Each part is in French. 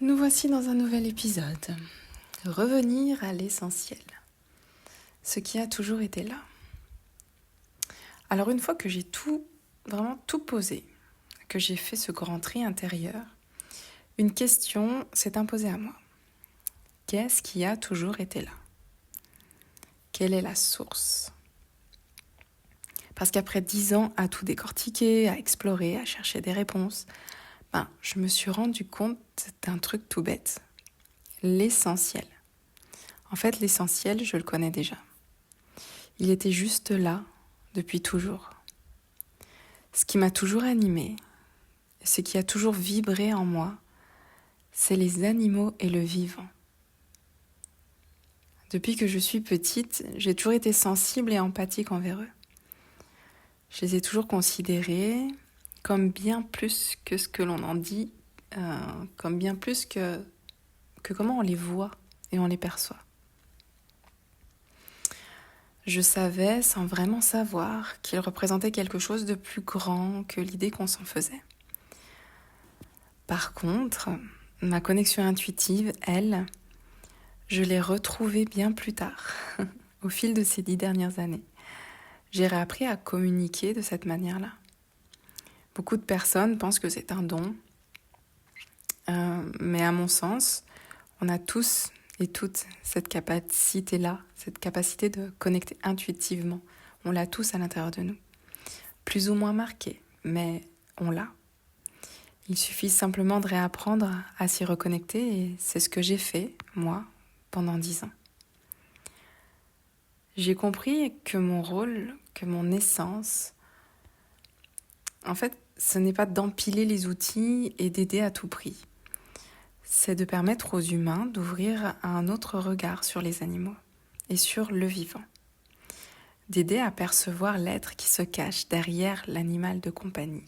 Nous voici dans un nouvel épisode. Revenir à l'essentiel. Ce qui a toujours été là. Alors une fois que j'ai vraiment tout posé, que j'ai fait ce grand tri intérieur, une question s'est imposée à moi. Qu'est-ce qui a toujours été là? Quelle est la source? Parce qu'après 10 ans à tout décortiquer, à explorer, à chercher des réponses, je me suis rendu compte d'un truc tout bête. L'essentiel. En fait, l'essentiel, je le connais déjà. Il était juste là, depuis toujours. Ce qui m'a toujours animée, ce qui a toujours vibré en moi, c'est les animaux et le vivant. Depuis que je suis petite, j'ai toujours été sensible et empathique envers eux. Je les ai toujours considérés comme bien plus que ce que l'on en dit, comme bien plus que comment on les voit et on les perçoit. Je savais, sans vraiment savoir, qu'ils représentaient quelque chose de plus grand que l'idée qu'on s'en faisait. Par contre, ma connexion intuitive, elle, je l'ai retrouvée bien plus tard, au fil de ces 10 dernières années. J'ai réappris à communiquer de cette manière-là. Beaucoup de personnes pensent que c'est un don, mais à mon sens, on a tous et toutes cette capacité-là, cette capacité de connecter intuitivement. On l'a tous à l'intérieur de nous. Plus ou moins marqué, mais on l'a. Il suffit simplement de réapprendre à s'y reconnecter et c'est ce que j'ai fait, moi, pendant 10 ans. J'ai compris que mon rôle, que mon essence, en fait, ce n'est pas d'empiler les outils et d'aider à tout prix. C'est de permettre aux humains d'ouvrir un autre regard sur les animaux et sur le vivant. D'aider à percevoir l'être qui se cache derrière l'animal de compagnie.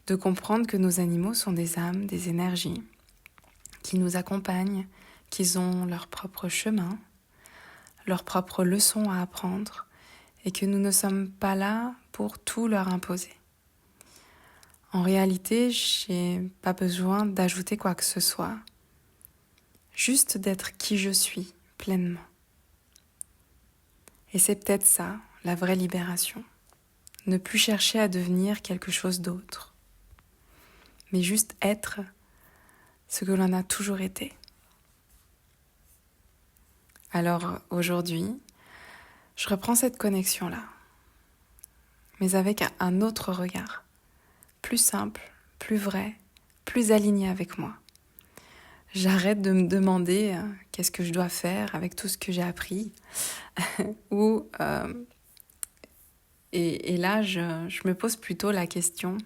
De comprendre que nos animaux sont des âmes, des énergies, qui nous accompagnent, qu'ils ont leur propre chemin, leurs propres leçons à apprendre, et que nous ne sommes pas là pour tout leur imposer. En réalité, j'ai pas besoin d'ajouter quoi que ce soit, juste d'être qui je suis pleinement. Et c'est peut-être ça, la vraie libération. Ne plus chercher à devenir quelque chose d'autre, mais juste être ce que l'on a toujours été. Alors aujourd'hui, je reprends cette connexion-là, mais avec un autre regard, plus simple, plus vrai, plus aligné avec moi. J'arrête de me demander qu'est-ce que je dois faire avec tout ce que j'ai appris, et là, je me pose plutôt la question,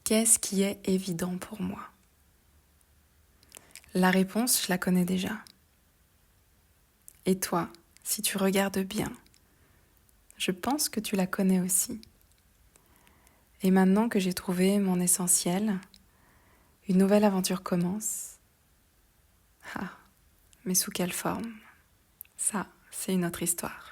qu'est-ce qui est évident pour moi? La réponse, je la connais déjà. Et toi, si tu regardes bien, je pense que tu la connais aussi. Et maintenant que j'ai trouvé mon essentiel, une nouvelle aventure commence. Ah, mais sous quelle forme? Ça, c'est une autre histoire.